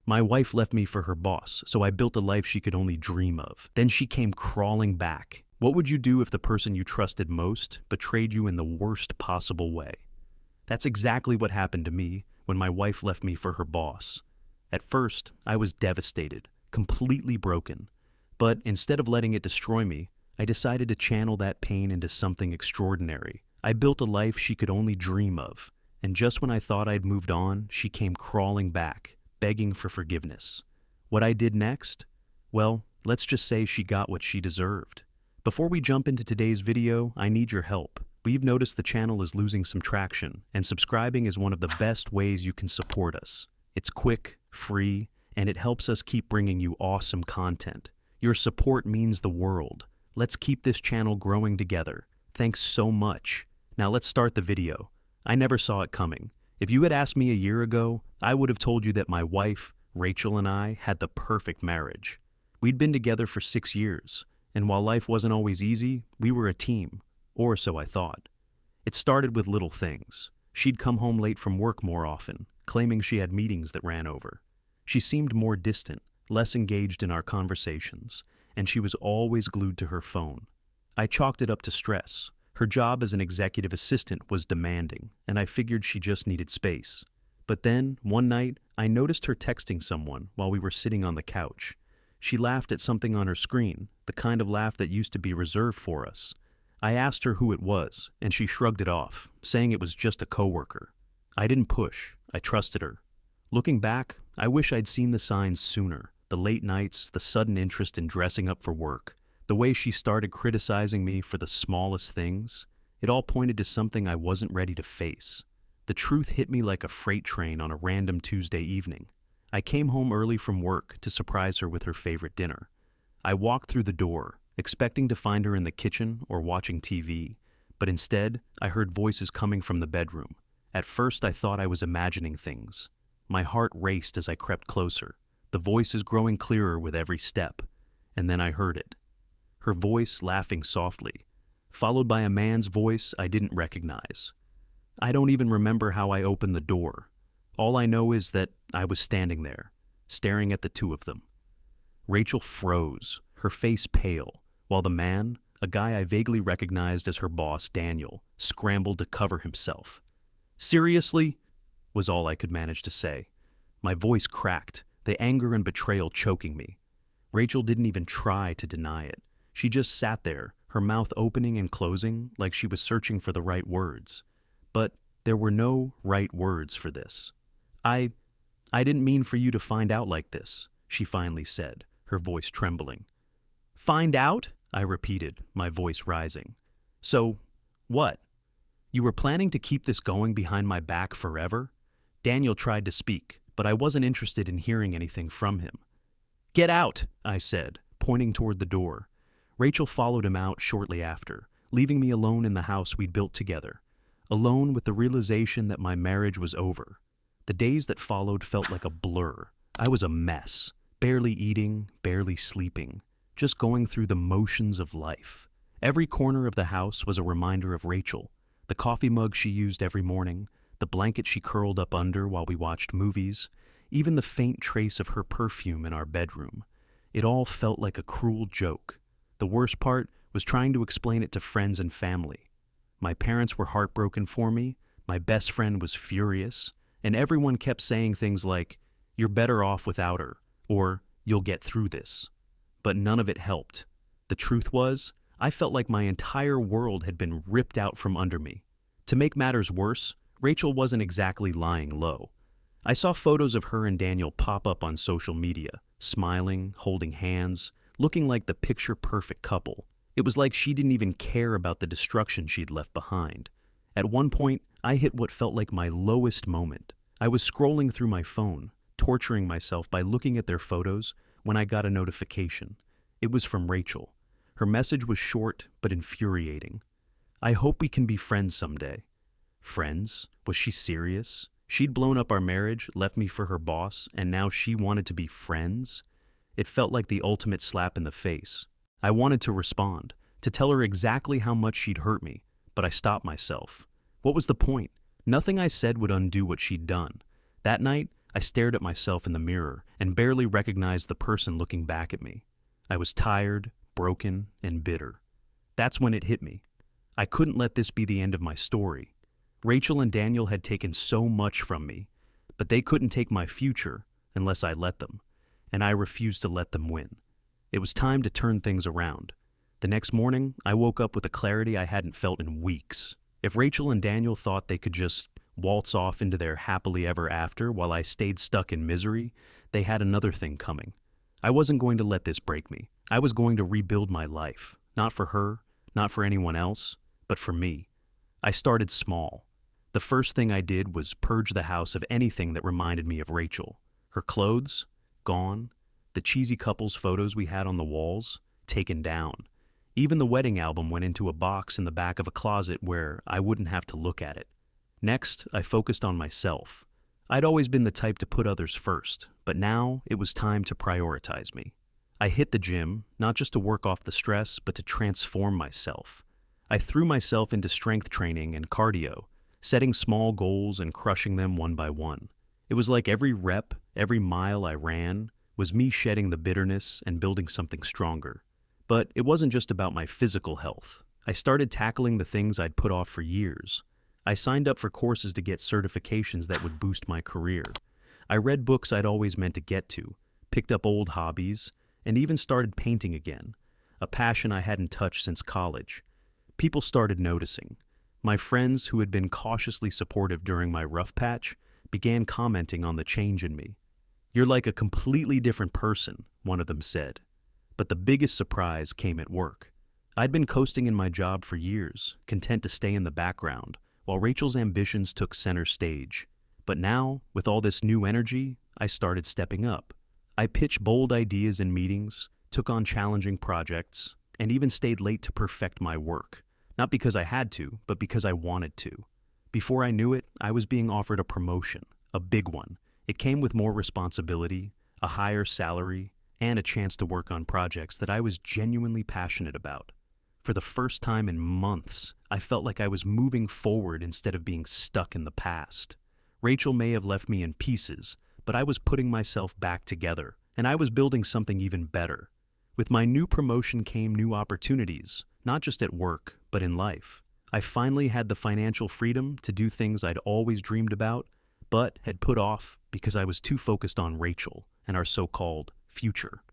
My wife left me for her boss, so I built a life she could only dream of. Then she came crawling back. What would you do if the person you trusted most betrayed you in the worst possible way? That's exactly what happened to me when my wife left me for her boss. At first, I was devastated, completely broken. But instead of letting it destroy me, I decided to channel that pain into something extraordinary. I built a life she could only dream of, and just when I thought I'd moved on, she came crawling back, begging for forgiveness. What I did next? Well, let's just say she got what she deserved. Before we jump into today's video, I need your help. We've noticed the channel is losing some traction, and subscribing is one of the best ways you can support us. It's quick, free, and it helps us keep bringing you awesome content. Your support means the world. Let's keep this channel growing together. Thanks so much. Now let's start the video. I never saw it coming. If you had asked me a year ago, I would have told you that my wife, Rachel, and I had the perfect marriage. We'd been together for 6 years, and while life wasn't always easy, we were a team, or so I thought. It started with little things. She'd come home late from work more often, claiming she had meetings that ran over. She seemed more distant, less engaged in our conversations, and she was always glued to her phone. I chalked it up to stress. Her job as an executive assistant was demanding, and I figured she just needed space. But then, one night, I noticed her texting someone while we were sitting on the couch. She laughed at something on her screen, the kind of laugh that used to be reserved for us. I asked her who it was, and she shrugged it off, saying it was just a coworker. I didn't push. I trusted her. Looking back, I wish I'd seen the signs sooner. The late nights, the sudden interest in dressing up for work, the way she started criticizing me for the smallest things, it all pointed to something I wasn't ready to face. The truth hit me like a freight train on a random Tuesday evening. I came home early from work to surprise her with her favorite dinner. I walked through the door, expecting to find her in the kitchen or watching TV, but instead, I heard voices coming from the bedroom. At first, I thought I was imagining things. My heart raced as I crept closer, the voices growing clearer with every step, and then I heard it. Her voice laughing softly, followed by a man's voice I didn't recognize. I don't even remember how I opened the door. All I know is that I was standing there, staring at the two of them. Rachel froze, her face pale, while the man, a guy I vaguely recognized as her boss, Daniel, scrambled to cover himself. "Seriously?" was all I could manage to say. My voice cracked, the anger and betrayal choking me. Rachel didn't even try to deny it. She just sat there, her mouth opening and closing like she was searching for the right words. But there were no right words for this. I didn't mean for you to find out like this," she finally said, her voice trembling. "Find out?" I repeated, my voice rising. "So, what? You were planning to keep this going behind my back forever?" Daniel tried to speak, but I wasn't interested in hearing anything from him. "Get out," I said, pointing toward the door. Rachel followed him out shortly after, leaving me alone in the house we'd built together, alone with the realization that my marriage was over. The days that followed felt like a blur. I was a mess, barely eating, barely sleeping, just going through the motions of life. Every corner of the house was a reminder of Rachel, the coffee mug she used every morning, the blanket she curled up under while we watched movies, even the faint trace of her perfume in our bedroom. It all felt like a cruel joke. The worst part was trying to explain it to friends and family. My parents were heartbroken for me, my best friend was furious, and everyone kept saying things like, "You're better off without her," or "You'll get through this." But none of it helped. The truth was, I felt like my entire world had been ripped out from under me. To make matters worse, Rachel wasn't exactly lying low. I saw photos of her and Daniel pop up on social media, smiling, holding hands, looking like the picture-perfect couple. It was like she didn't even care about the destruction she'd left behind. At one point, I hit what felt like my lowest moment. I was scrolling through my phone, torturing myself by looking at their photos, when I got a notification. It was from Rachel. Her message was short but infuriating. "I hope we can be friends someday." Friends? Was she serious? She'd blown up our marriage, left me for her boss, and now she wanted to be friends? It felt like the ultimate slap in the face. I wanted to respond, to tell her exactly how much she'd hurt me, but I stopped myself. What was the point? Nothing I said would undo what she'd done. That night, I stared at myself in the mirror and barely recognized the person looking back at me. I was tired, broken, and bitter. That's when it hit me. I couldn't let this be the end of my story. Rachel and Daniel had taken so much from me, but they couldn't take my future unless I let them, and I refused to let them win. It was time to turn things around. The next morning, I woke up with a clarity I hadn't felt in weeks. If Rachel and Daniel thought they could just waltz off into their happily ever after while I stayed stuck in misery, they had another thing coming. I wasn't going to let this break me. I was going to rebuild my life, not for her, not for anyone else, but for me. I started small. The first thing I did was purge the house of anything that reminded me of Rachel. Her clothes, gone. The cheesy couples photos we had on the walls, taken down. Even the wedding album went into a box in the back of a closet where I wouldn't have to look at it. Next, I focused on myself. I'd always been the type to put others first, but now it was time to prioritize me. I hit the gym, not just to work off the stress, but to transform myself. I threw myself into strength training and cardio, setting small goals and crushing them one by one. It was like every rep, every mile I ran, was me shedding the bitterness and building something stronger. But it wasn't just about my physical health. I started tackling the things I'd put off for years. I signed up for courses to get certifications that would boost my career. I read books I'd always meant to get to, picked up old hobbies, and even started painting again, a passion I hadn't touched since college. People started noticing. My friends, who had been cautiously supportive during my rough patch, began commenting on the change in me. "You're like a completely different person," one of them said. But the biggest surprise came at work. I'd been coasting in my job for years, content to stay in the background, while Rachel's ambitions took center stage. But now, with all this new energy, I started stepping up. I pitched bold ideas in meetings, took on challenging projects, and even stayed late to perfect my work. Not because I had to, but because I wanted to. Before I knew it, I was being offered a promotion, a big one. It came with more responsibility, a higher salary, and a chance to work on projects that I was genuinely passionate about. For the first time in months, I felt like I was moving forward instead of being stuck in the past. Rachel may have left me in pieces, but I was putting myself back together, and I was building something even better. With my new promotion came new opportunities, not just at work, but in life. I finally had the financial freedom to do things I'd always dreamed about, but had put off because I was too focused on Rachel and our so-called future.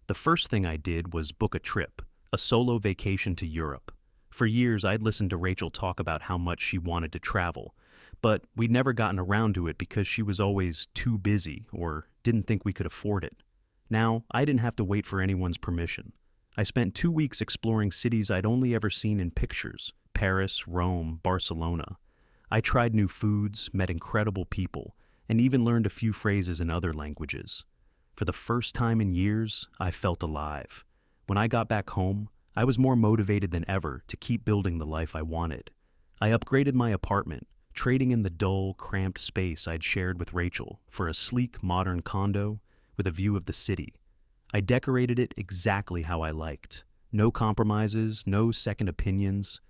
The first thing I did was book a trip, a solo vacation to Europe. For years, I'd listened to Rachel talk about how much she wanted to travel, but we'd never gotten around to it because she was always too busy or didn't think we could afford it. Now, I didn't have to wait for anyone's permission. I spent 2 weeks exploring cities I'd only ever seen in pictures: Paris, Rome, Barcelona. I tried new foods, met incredible people, and even learned a few phrases in other languages. For the first time in years, I felt alive. When I got back home, I was more motivated than ever to keep building the life I wanted. I upgraded my apartment, trading in the dull, cramped space I'd shared with Rachel for a sleek, modern condo with a view of the city. I decorated it exactly how I liked. No compromises, no second opinions,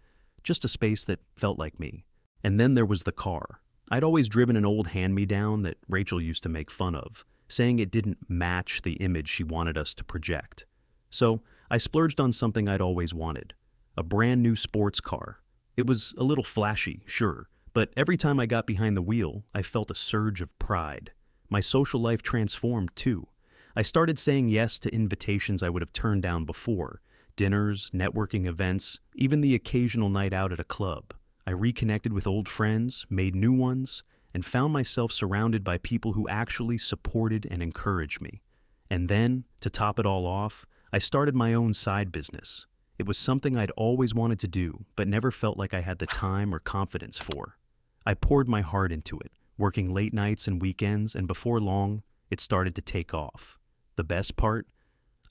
just a space that felt like me. And then there was the car. I'd always driven an old hand-me-down that Rachel used to make fun of, saying it didn't match the image she wanted us to project. So I splurged on something I'd always wanted, a brand new sports car. It was a little flashy, sure, but every time I got behind the wheel, I felt a surge of pride. My social life transformed too. I started saying yes to invitations I would have turned down before, dinners, networking events, even the occasional night out at a club. I reconnected with old friends, made new ones, and found myself surrounded by people who actually supported and encouraged me. And then, to top it all off, I started my own side business. It was something I'd always wanted to do, but never felt like I had the time or confidence for. I poured my heart into it, working late nights and weekends, and before long, it started to take off. The best part?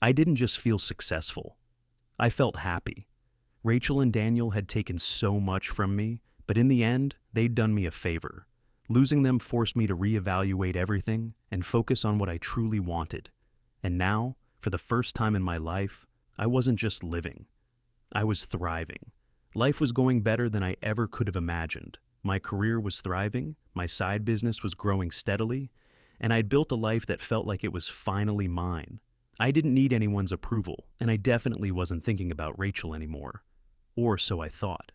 I didn't just feel successful. I felt happy. Rachel and Daniel had taken so much from me, but in the end, they'd done me a favor. Losing them forced me to reevaluate everything and focus on what I truly wanted. And now, for the first time in my life, I wasn't just living. I was thriving. Life was going better than I ever could have imagined. My career was thriving, my side business was growing steadily, and I'd built a life that felt like it was finally mine. I didn't need anyone's approval, and I definitely wasn't thinking about Rachel anymore. Or so I thought.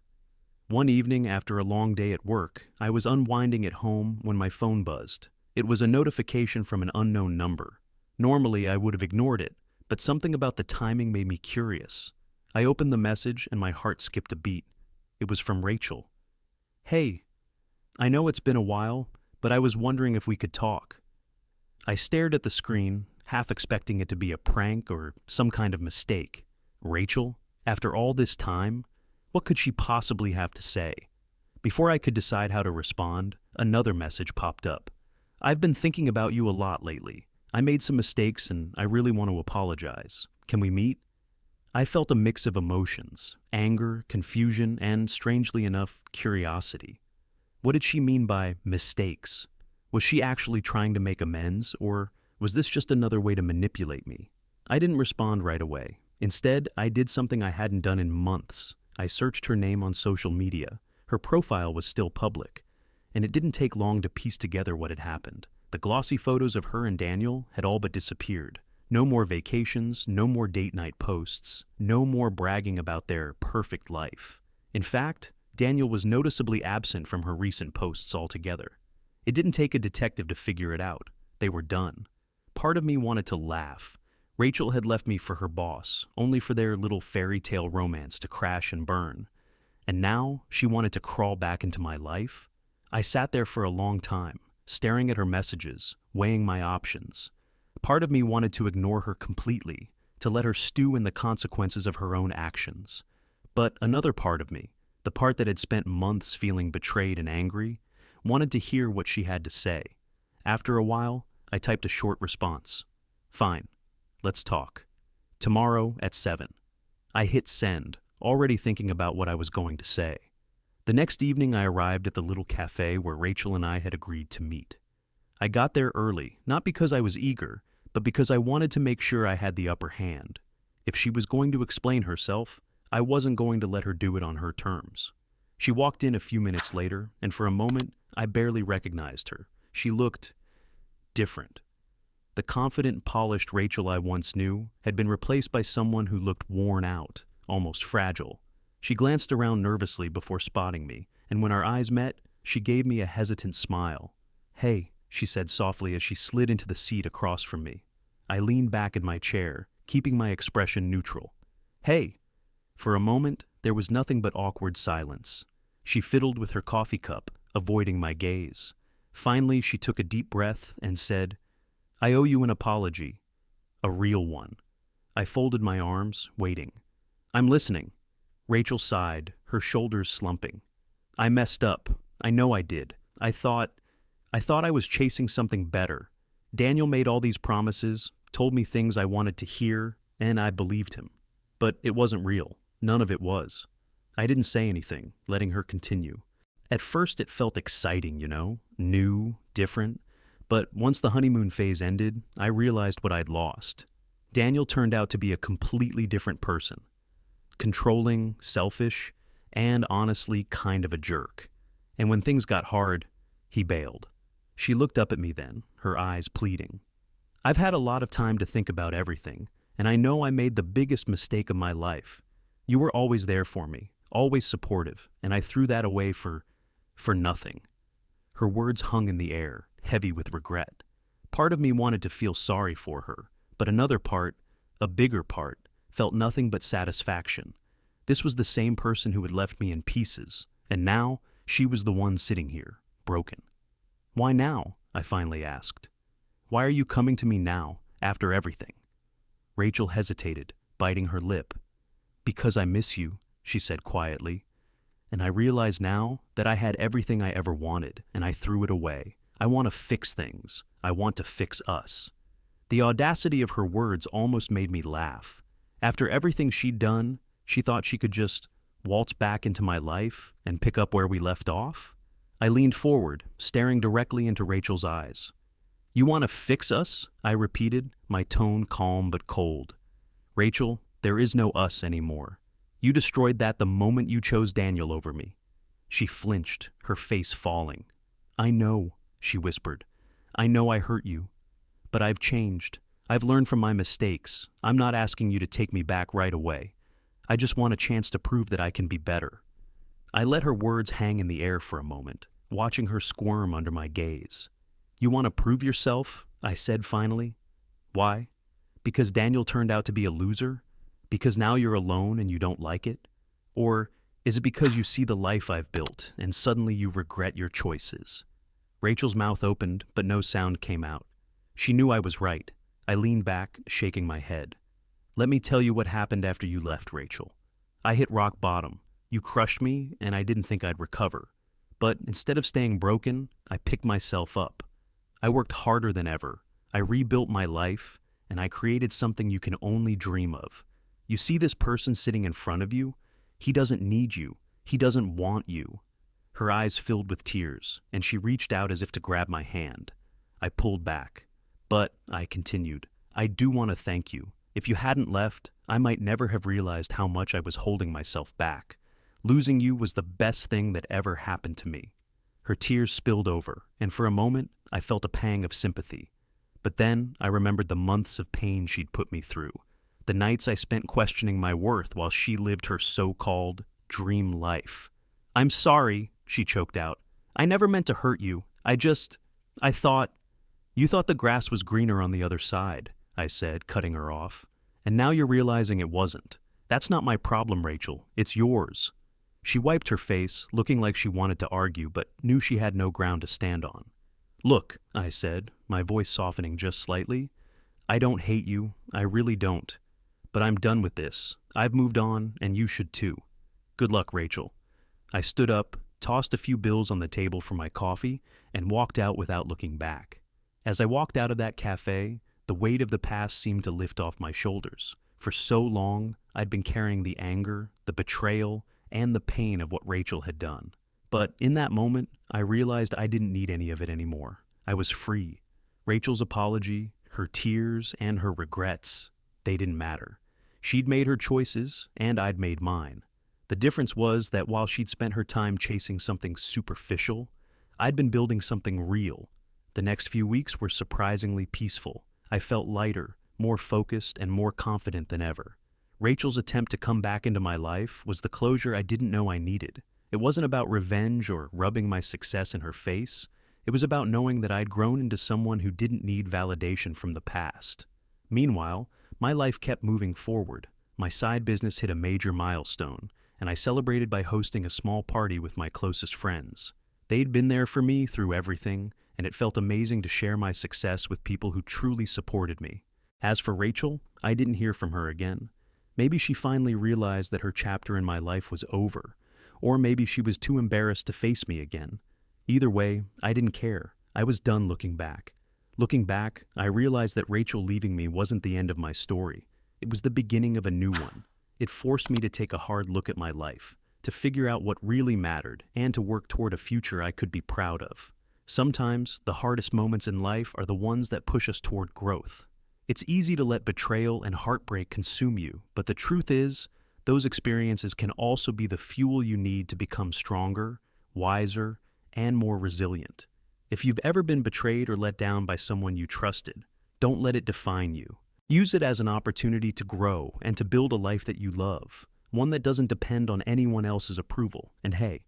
One evening after a long day at work, I was unwinding at home when my phone buzzed. It was a notification from an unknown number. Normally, I would have ignored it, but something about the timing made me curious. I opened the message and my heart skipped a beat. It was from Rachel. "Hey, I know it's been a while, but I was wondering if we could talk." I stared at the screen, half expecting it to be a prank or some kind of mistake. Rachel? After all this time? What could she possibly have to say? Before I could decide how to respond, another message popped up. "I've been thinking about you a lot lately. I made some mistakes and I really want to apologize. Can we meet?" I felt a mix of emotions, anger, confusion, and, strangely enough, curiosity. What did she mean by mistakes? Was she actually trying to make amends, or was this just another way to manipulate me? I didn't respond right away. Instead, I did something I hadn't done in months. I searched her name on social media. Her profile was still public, and it didn't take long to piece together what had happened. The glossy photos of her and Daniel had all but disappeared. No more vacations, no more date night posts, no more bragging about their perfect life. In fact, Daniel was noticeably absent from her recent posts altogether. It didn't take a detective to figure it out. They were done. Part of me wanted to laugh. Rachel had left me for her boss, only for their little fairy tale romance to crash and burn. And now she wanted to crawl back into my life? I sat there for a long time, staring at her messages, weighing my options. Part of me wanted to ignore her completely, to let her stew in the consequences of her own actions. But another part of me, the part that had spent months feeling betrayed and angry, wanted to hear what she had to say. After a while, I typed a short response. "Fine, let's talk. Tomorrow at 7. I hit send, already thinking about what I was going to say. The next evening I arrived at the little cafe where Rachel and I had agreed to meet. I got there early, not because I was eager, but because I wanted to make sure I had the upper hand. If she was going to explain herself, I wasn't going to let her do it on her terms. She walked in a few minutes later, and for a moment, I barely recognized her. She looked different. The confident, polished Rachel I once knew had been replaced by someone who looked worn out, almost fragile. She glanced around nervously before spotting me, and when our eyes met, she gave me a hesitant smile. "Hey," she said softly as she slid into the seat across from me. I leaned back in my chair, keeping my expression neutral. "Hey!" For a moment, there was nothing but awkward silence. She fiddled with her coffee cup, avoiding my gaze. Finally, she took a deep breath and said, "I owe you an apology. A real one." I folded my arms, waiting. "I'm listening." Rachel sighed, her shoulders slumping. "I messed up. I know I did. I thought I was chasing something better. Daniel made all these promises, told me things I wanted to hear, and I believed him. But it wasn't real. None of it was." I didn't say anything, letting her continue. At first it felt exciting, new, different. But once the honeymoon phase ended, I realized what I'd lost. Daniel turned out to be a completely different person. Controlling, selfish, and honestly kind of a jerk. And when things got hard, he bailed. She looked up at me then, her eyes pleading. "I've had a lot of time to think about everything, and I know I made the biggest mistake of my life. You were always there for me, always supportive, and I threw that away for nothing." Her words hung in the air, heavy with regret. Part of me wanted to feel sorry for her, but another part, a bigger part, felt nothing but satisfaction. This was the same person who had left me in pieces, and now she was the one sitting here, broken. "Why now?" I finally asked. "Why are you coming to me now, after everything?" Rachel hesitated, biting her lip. "Because I miss you," she said quietly. And I realize now that I had everything I ever wanted, and I threw it away. I want to fix things. I want to fix us. The audacity of her words almost made me laugh. After everything she'd done, she thought she could just waltz back into my life and pick up where we left off? I leaned forward, staring directly into Rachel's eyes. "You want to fix us?" I repeated, my tone calm but cold. "Rachel, there is no us anymore. You destroyed that the moment you chose Daniel over me." She flinched, her face falling. "I know," she whispered. I know I hurt you, but I've changed. I've learned from my mistakes. I'm not asking you to take me back right away. I just want a chance to prove that I can be better." I let her words hang in the air for a moment, watching her squirm under my gaze. "You want to prove yourself?" I said finally. "Why? Because Daniel turned out to be a loser? Because now you're alone and you don't like it? Or is it because you see the life I've built and suddenly you regret your choices?" Rachel's mouth opened, but no sound came out. She knew I was right. I leaned back, shaking my head. "Let me tell you what happened after you left, Rachel. I hit rock bottom. You crushed me, and I didn't think I'd recover. But instead of staying broken, I picked myself up. I worked harder than ever. I rebuilt my life, and I created something you can only dream of. You see this person sitting in front of you? He doesn't need you. He doesn't want you." Her eyes filled with tears, and she reached out as if to grab my hand. I pulled back. "But," I continued, "I do want to thank you. If you hadn't left, I might never have realized how much I was holding myself back. Losing you was the best thing that ever happened to me." Her tears spilled over, and for a moment, I felt a pang of sympathy. But then I remembered the months of pain she'd put me through, the nights I spent questioning my worth while she lived her so-called dream life. "I'm sorry," she choked out. "I never meant to hurt you. I thought—" "You thought the grass was greener on the other side," I said, cutting her off. "And now you're realizing it wasn't. That's not my problem, Rachel. It's yours." She wiped her face, looking like she wanted to argue, but knew she had no ground to stand on. "Look," I said, my voice softening just slightly, "I don't hate you. I really don't. But I'm done with this. I've moved on, and you should too. Good luck, Rachel." I stood up, tossed a few bills on the table for my coffee, and walked out without looking back. As I walked out of that cafe, the weight of the past seemed to lift off my shoulders. For so long, I'd been carrying the anger, the betrayal, and the pain of what Rachel had done. But in that moment, I realized I didn't need any of it anymore. I was free. Rachel's apology, her tears, and her regrets, they didn't matter. She'd made her choices, and I'd made mine. The difference was that while she'd spent her time chasing something superficial, I'd been building something real. The next few weeks were surprisingly peaceful. I felt lighter, more focused, and more confident than ever. Rachel's attempt to come back into my life was the closure I didn't know I needed. It wasn't about revenge or rubbing my success in her face. It was about knowing that I'd grown into someone who didn't need validation from the past. Meanwhile, my life kept moving forward. My side business hit a major milestone, and I celebrated by hosting a small party with my closest friends. They'd been there for me through everything, and it felt amazing to share my success with people who truly supported me. As for Rachel, I didn't hear from her again. Maybe she finally realized that her chapter in my life was over, or maybe she was too embarrassed to face me again. Either way, I didn't care. I was done looking back. Looking back, I realized that Rachel leaving me wasn't the end of my story. It was the beginning of a new one. It forced me to take a hard look at my life, to figure out what really mattered, and to work toward a future I could be proud of. Sometimes, the hardest moments in life are the ones that push us toward growth. It's easy to let betrayal and heartbreak consume you, but the truth is, those experiences can also be the fuel you need to become stronger, wiser, and more resilient. If you've ever been betrayed or let down by someone you trusted, don't let it define you. Use it as an opportunity to grow and to build a life that you love, one that doesn't depend on anyone else's approval. And hey,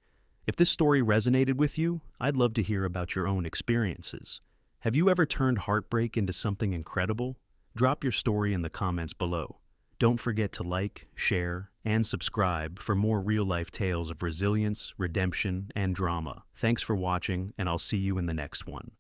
if this story resonated with you, I'd love to hear about your own experiences. Have you ever turned heartbreak into something incredible? Drop your story in the comments below. Don't forget to like, share, and subscribe for more real-life tales of resilience, redemption, and drama. Thanks for watching, and I'll see you in the next one.